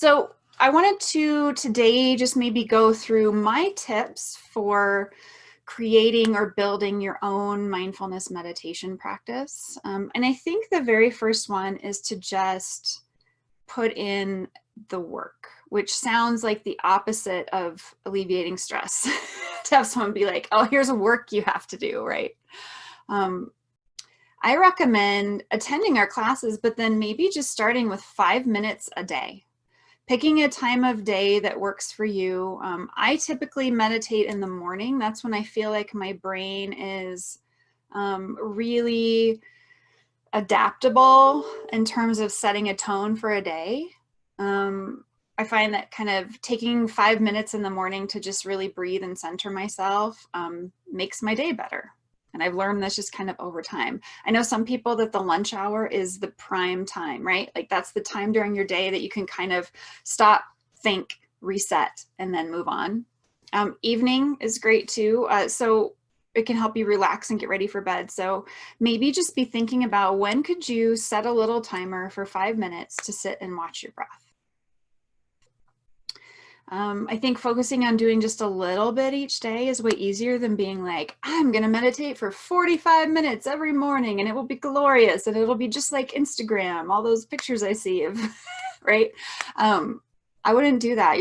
So I wanted to today just maybe go through my tips for creating or building your own mindfulness meditation practice. And I think the very first one is to just put in the work, which sounds like the opposite of alleviating stress. To have someone be like, oh, here's a work you have to do, right? I recommend attending our classes, but then maybe just starting with 5 minutes a day. Picking a time of day that works for you. I typically meditate in the morning. That's when I feel like my brain is really adaptable in terms of setting a tone for a day. I find that kind of taking 5 minutes in the morning to just really breathe and center myself makes my day better. And I've learned this just kind of over time. I know some people that the lunch hour is the prime time, right? Like that's the time during your day that you can kind of stop, think, reset, and then move on. Evening is great too. So it can help you relax and get ready for bed. So maybe just be thinking about when could you set a little timer for 5 minutes to sit and watch your breath. I think focusing on doing just a little bit each day is way easier than being like, I'm going to meditate for 45 minutes every morning and it will be glorious and it'll be just like Instagram, all those pictures I see of, right? I wouldn't do that.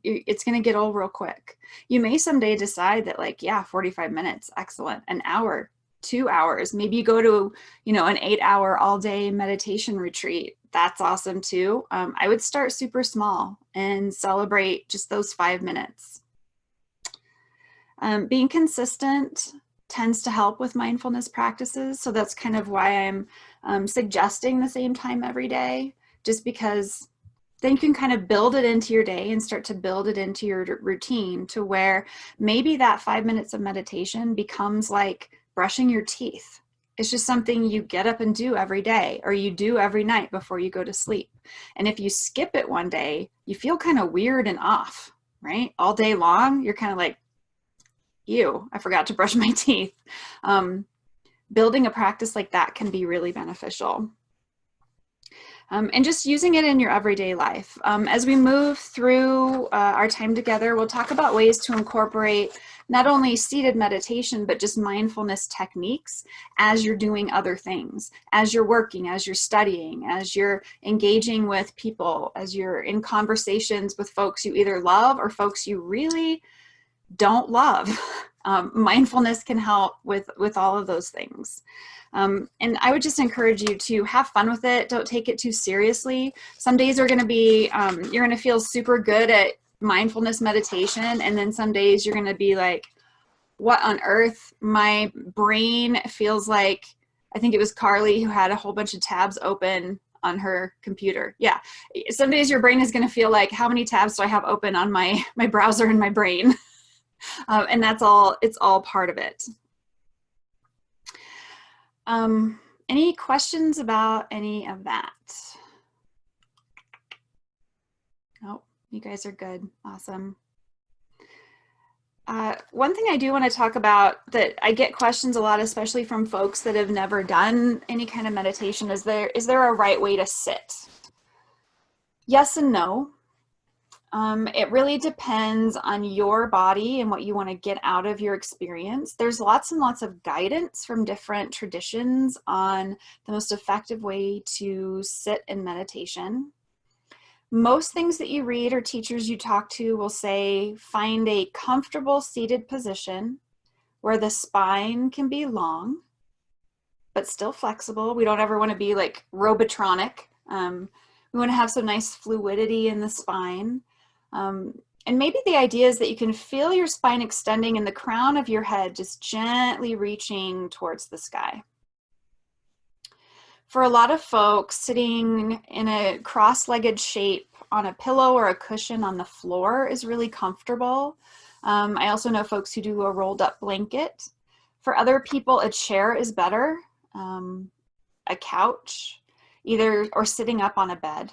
It's going to get old real quick. You may someday decide that like, yeah, 45 minutes, excellent. An hour, 2 hours, maybe you go to, an 8-hour all day meditation retreat. That's awesome too. I would start super small and celebrate just those 5 minutes. Being consistent tends to help with mindfulness practices. So that's kind of why I'm suggesting the same time every day, just because then you can kind of build it into your day and start to build it into your routine to where maybe that 5 minutes of meditation becomes like brushing your teeth. It's just something you get up and do every day, or you do every night before you go to sleep. And if you skip it one day, you feel kind of weird and off, right? All day long, you're kind of like, ew, I forgot to brush my teeth. Building a practice like that can be really beneficial. And just using it in your everyday life. As we move through our time together, we'll talk about ways to incorporate not only seated meditation, but just mindfulness techniques as you're doing other things, as you're working, as you're studying, as you're engaging with people, as you're in conversations with folks you either love or folks you really don't love. Mindfulness can help with all of those things. And I would just encourage you to have fun with it. Don't take it too seriously. Some days are going to be, you're going to feel super good at mindfulness meditation. And then some days you're going to be like, what on earth? My brain feels like, I think it was Carly who had a whole bunch of tabs open on her computer. Yeah. Some days your brain is going to feel like, how many tabs do I have open on my browser in my brain? And that's all, it's all part of it. Any questions about any of that? Oh, you guys are good. Awesome. One thing I do want to talk about that I get questions a lot, especially from folks that have never done any kind of meditation, is there a right way to sit? Yes and no. It really depends on your body and what you want to get out of your experience. There's lots and lots of guidance from different traditions on the most effective way to sit in meditation. Most things that you read or teachers you talk to will say, find a comfortable seated position where the spine can be long, but still flexible. We don't ever want to be like robotronic. We want to have some nice fluidity in the spine. And maybe the idea is that you can feel your spine extending and the crown of your head just gently reaching towards the sky. For a lot of folks, sitting in a cross-legged shape on a pillow or a cushion on the floor is really comfortable. I also know folks who do a rolled up blanket. For other people, a chair is better, a couch, or sitting up on a bed.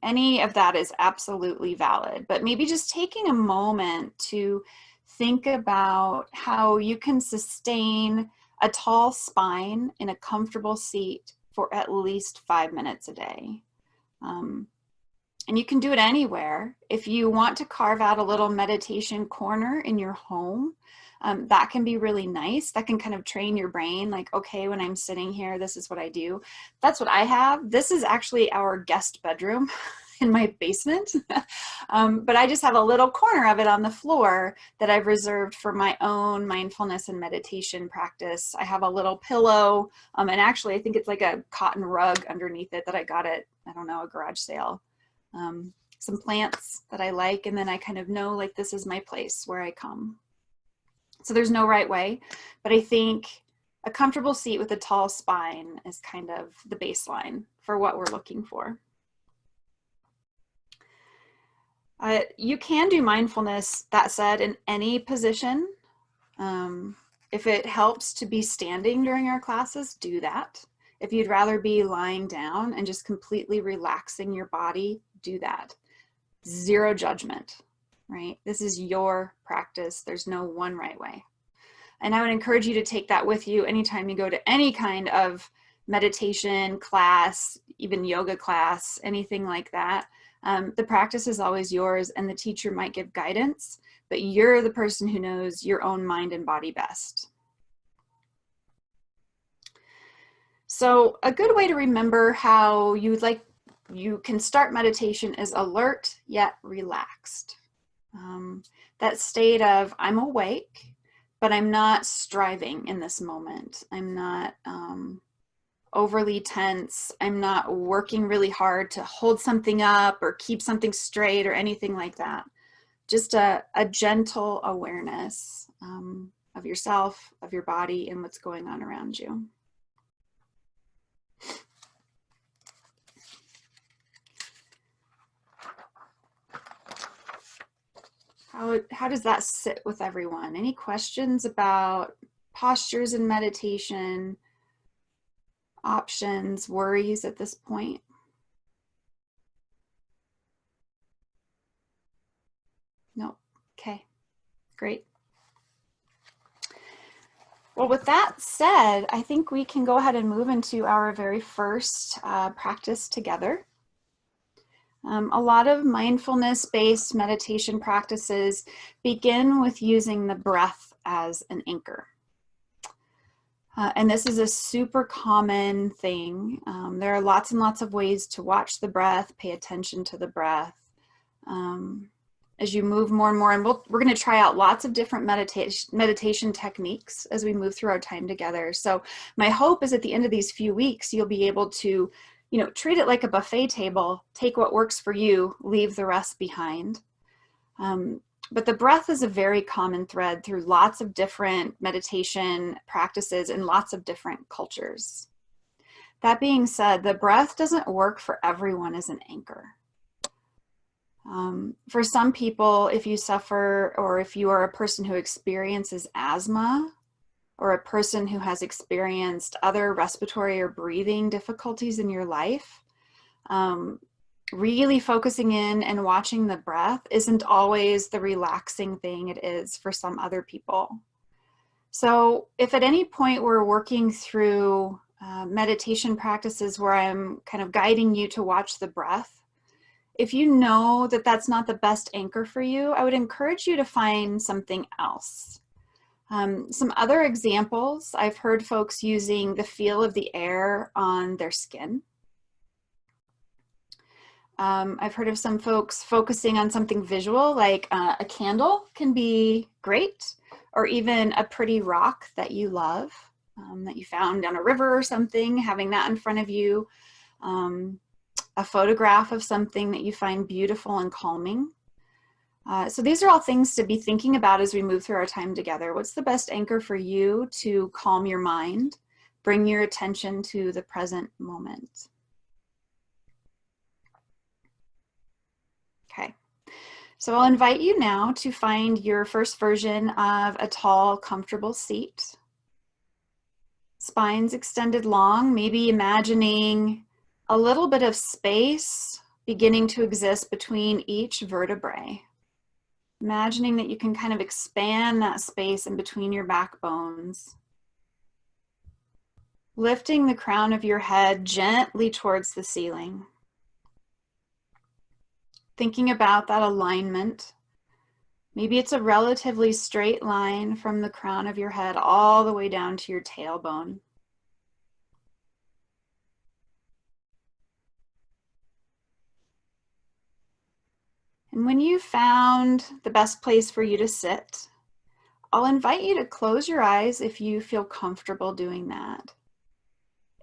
Any of that is absolutely valid, but maybe just taking a moment to think about how you can sustain a tall spine in a comfortable seat for at least 5 minutes a day. And And you can do it anywhere. If you want to carve out a little meditation corner in your home, that can be really nice. That can kind of train your brain, like, okay, when I'm sitting here, this is what I do. That's what I have. This is actually our guest bedroom in my basement. But I just have a little corner of it on the floor that I've reserved for my own mindfulness and meditation practice. I have a little pillow, and actually I think it's like a cotton rug underneath it that I got at, I don't know, a garage sale. Some plants that I like, and then I kind of know, like, this is my place where I come. So there's no right way, but I think a comfortable seat with a tall spine is kind of the baseline for what we're looking for. You can do mindfulness, that said, in any position. If it helps to be standing during our classes, do that. If you'd rather be lying down and just completely relaxing your body, do that. Zero judgment, right? This is your practice. There's no one right way. And I would encourage you to take that with you anytime you go to any kind of meditation class, even yoga class, anything like that. The practice is always yours, and the teacher might give guidance, but you're the person who knows your own mind and body best. So a good way to remember how you can start meditation is alert yet relaxed. That state of, I'm awake, but I'm not striving in this moment. I'm not overly tense. I'm not working really hard to hold something up or keep something straight or anything like that. Just a gentle awareness of yourself, of your body, and what's going on around you. How does that sit with everyone? Any questions about postures in meditation, options, worries at this point? No. Okay, great. Well, with that said, I think we can go ahead and move into our very first practice together. A lot of mindfulness-based meditation practices begin with using the breath as an anchor. And this is a super common thing. There are lots and lots of ways to watch the breath, pay attention to the breath. As you move more and more, and we're going to try out lots of different meditation techniques as we move through our time together. So my hope is at the end of these few weeks, you'll be able to, treat it like a buffet table, take what works for you, leave the rest behind. But the breath is a very common thread through lots of different meditation practices in lots of different cultures. That being said, the breath doesn't work for everyone as an anchor. For some people, if you suffer, or if you are a person who experiences asthma, or a person who has experienced other respiratory or breathing difficulties in your life, really focusing in and watching the breath isn't always the relaxing thing it is for some other people. So if at any point we're working through meditation practices where I'm kind of guiding you to watch the breath, if you know that that's not the best anchor for you, I would encourage you to find something else. Some other examples, I've heard folks using the feel of the air on their skin. I've heard of some folks focusing on something visual, like a candle can be great, or even a pretty rock that you love, that you found on a river or something, having that in front of you. A photograph of something that you find beautiful and calming. So these are all things to be thinking about as we move through our time together. What's the best anchor for you to calm your mind, bring your attention to the present moment? Okay, so I'll invite you now to find your first version of a tall, comfortable seat. Spines extended long, maybe imagining a little bit of space beginning to exist between each vertebrae. Imagining that you can kind of expand that space in between your backbones. Lifting the crown of your head gently towards the ceiling. thinking about that alignment. Maybe it's a relatively straight line from the crown of your head all the way down to your tailbone. And when you've found the best place for you to sit, I'll invite you to close your eyes if you feel comfortable doing that.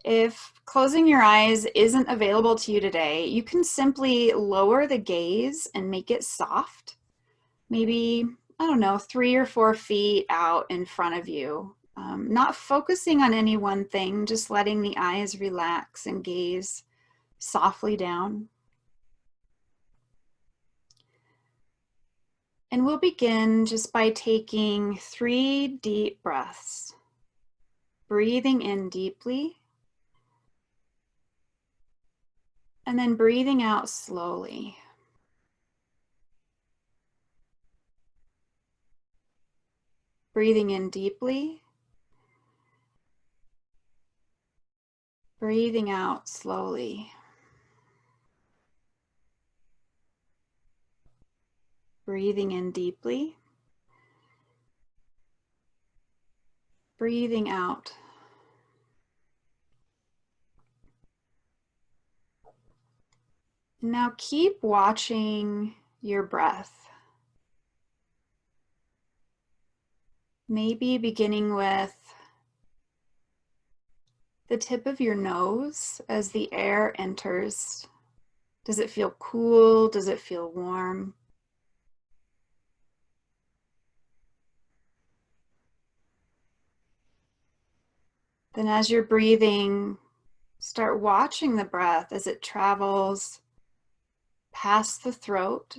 If closing your eyes isn't available to you today, you can simply lower the gaze and make it soft. Maybe, I don't know, 3 or 4 feet out in front of you. Not focusing on any one thing, just letting the eyes relax and gaze softly down. And we'll begin just by taking 3 deep breaths. Breathing in deeply, and then breathing out slowly. Breathing in deeply, breathing out slowly. Breathing in deeply, breathing out. Now keep watching your breath. Maybe beginning with the tip of your nose as the air enters. Does it feel cool? Does it feel warm? Then as you're breathing, start watching the breath as it travels past the throat,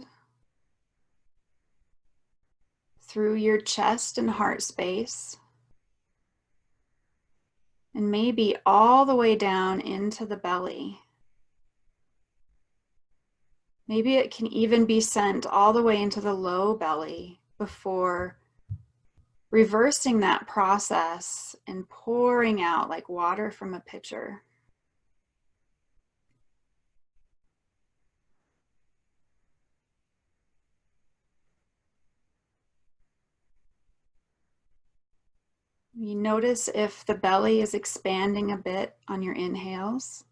through your chest and heart space, and maybe all the way down into the belly. Maybe it can even be sent all the way into the low belly before reversing that process and pouring out like water from a pitcher. You notice if the belly is expanding a bit on your inhales.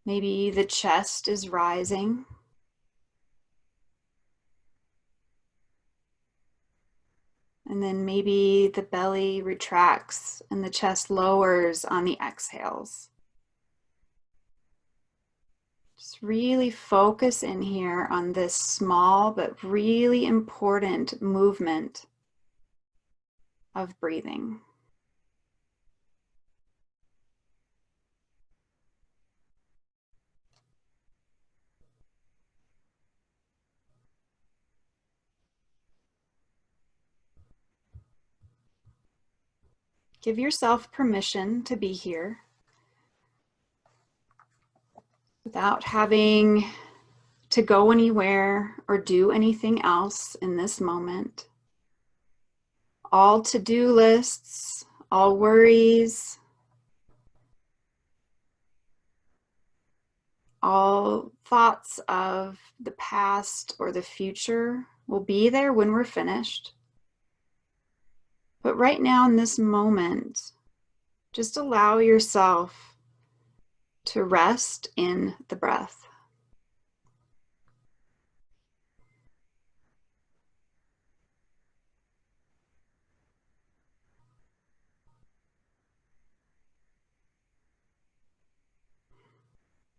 Maybe the chest is rising. And then maybe the belly retracts and the chest lowers on the exhales. Just really focus in here on this small but really important movement of breathing. Give yourself permission to be here without having to go anywhere or do anything else in this moment. All to-do lists, all worries, all thoughts of the past or the future will be there when we're finished. But right now in this moment, just allow yourself to rest in the breath.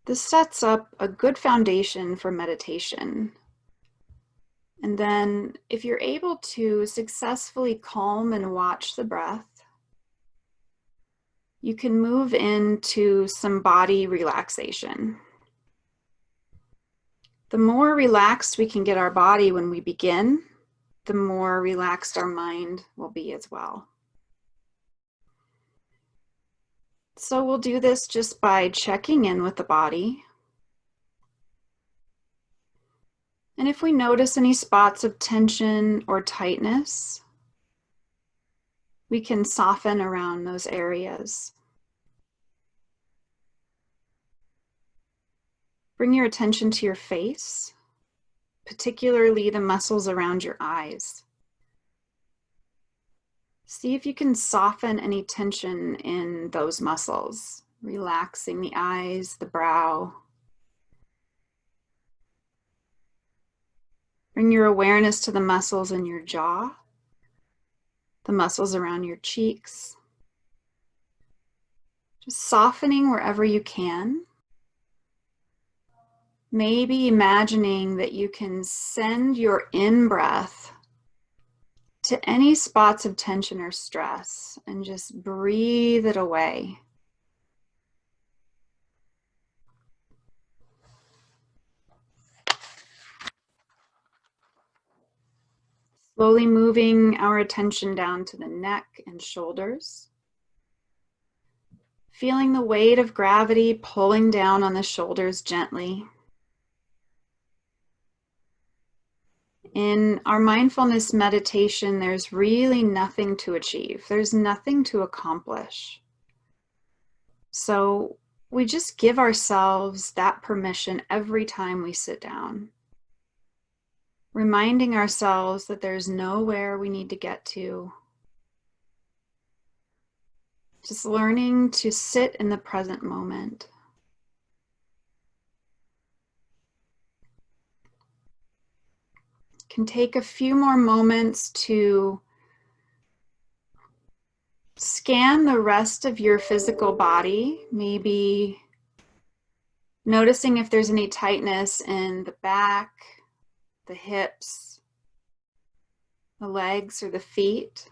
This sets up a good foundation for meditation. And then if you're able to successfully calm and watch the breath, you can move into some body relaxation. The more relaxed we can get our body when we begin, the more relaxed our mind will be as well. So we'll do this just by checking in with the body. And if we notice any spots of tension or tightness, we can soften around those areas. Bring your attention to your face. particularly the muscles around your eyes. See if you can soften any tension in those muscles, relaxing the eyes, the brow. Bring your awareness to the muscles in your jaw, the muscles around your cheeks. Just softening wherever you can. Maybe imagining that you can send your in-breath to any spots of tension or stress and just breathe it away. Slowly moving our attention down to the neck and shoulders. Feeling the weight of gravity pulling down on the shoulders gently. In our mindfulness meditation, there's really nothing to achieve. There's nothing to accomplish. So we just give ourselves that permission every time we sit down. Reminding ourselves that there's nowhere we need to get to. Just learning to sit in the present moment. Can take a few more moments to scan the rest of your physical body, maybe noticing if there's any tightness in the back, the hips, the legs, or the feet.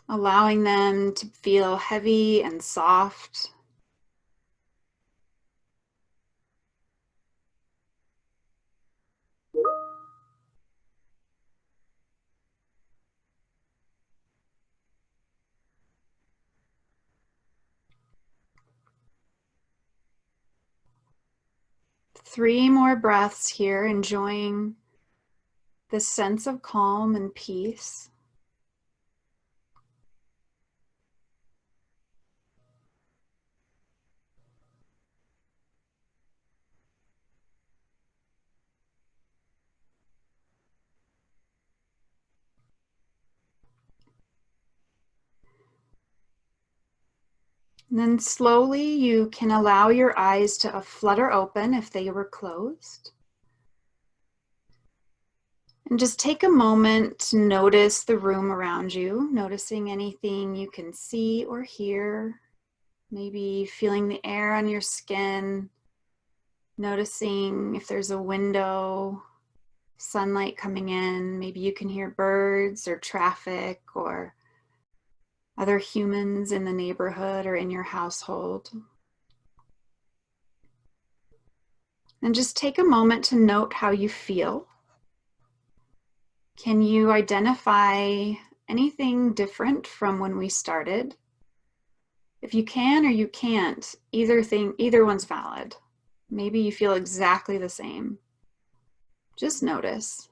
Allowing them to feel heavy and soft. Three more breaths here, enjoying this sense of calm and peace. And then slowly you can allow your eyes to flutter open if they were closed. And just take a moment to notice the room around you, noticing anything you can see or hear, maybe feeling the air on your skin, noticing if there's a window, sunlight coming in, maybe you can hear birds or traffic or other humans in the neighborhood or in your household. And just take a moment to note how you feel. Can you identify anything different from when we started? If you can or you can't, either one's valid. Maybe you feel exactly the same. Just notice.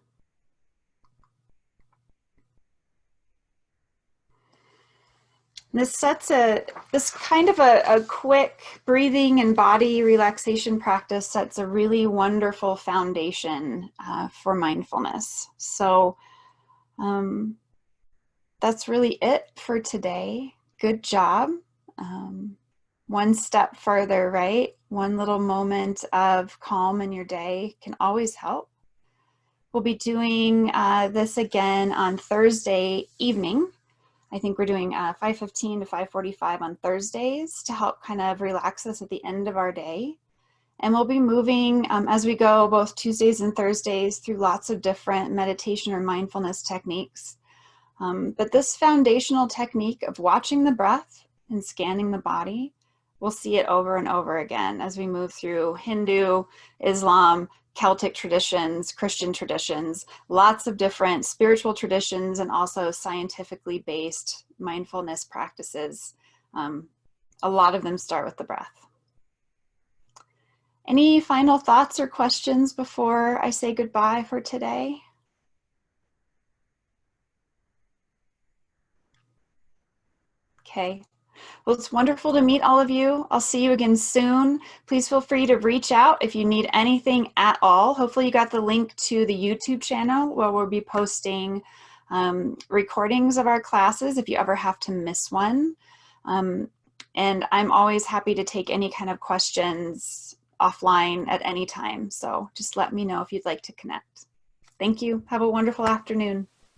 This kind of a quick breathing and body relaxation practice sets a really wonderful foundation for mindfulness. So that's really it for today. Good job. One step further, right? One little moment of calm in your day can always help. We'll be doing this again on Thursday evening. I think we're doing 5:15 to 5:45 on Thursdays to help kind of relax us at the end of our day. And we'll be moving as we go both Tuesdays and Thursdays through lots of different meditation or mindfulness techniques. But this foundational technique of watching the breath and scanning the body, we'll see it over and over again as we move through Hindu, Islam, Celtic traditions, Christian traditions, lots of different spiritual traditions, and also scientifically based mindfulness practices. A lot of them start with the breath. Any final thoughts or questions before I say goodbye for today? Okay. Well, it's wonderful to meet all of you. I'll see you again soon. Please feel free to reach out if you need anything at all. Hopefully you got the link to the YouTube channel where we'll be posting recordings of our classes if you ever have to miss one. And I'm always happy to take any kind of questions offline at any time. So just let me know if you'd like to connect. Thank you. Have a wonderful afternoon.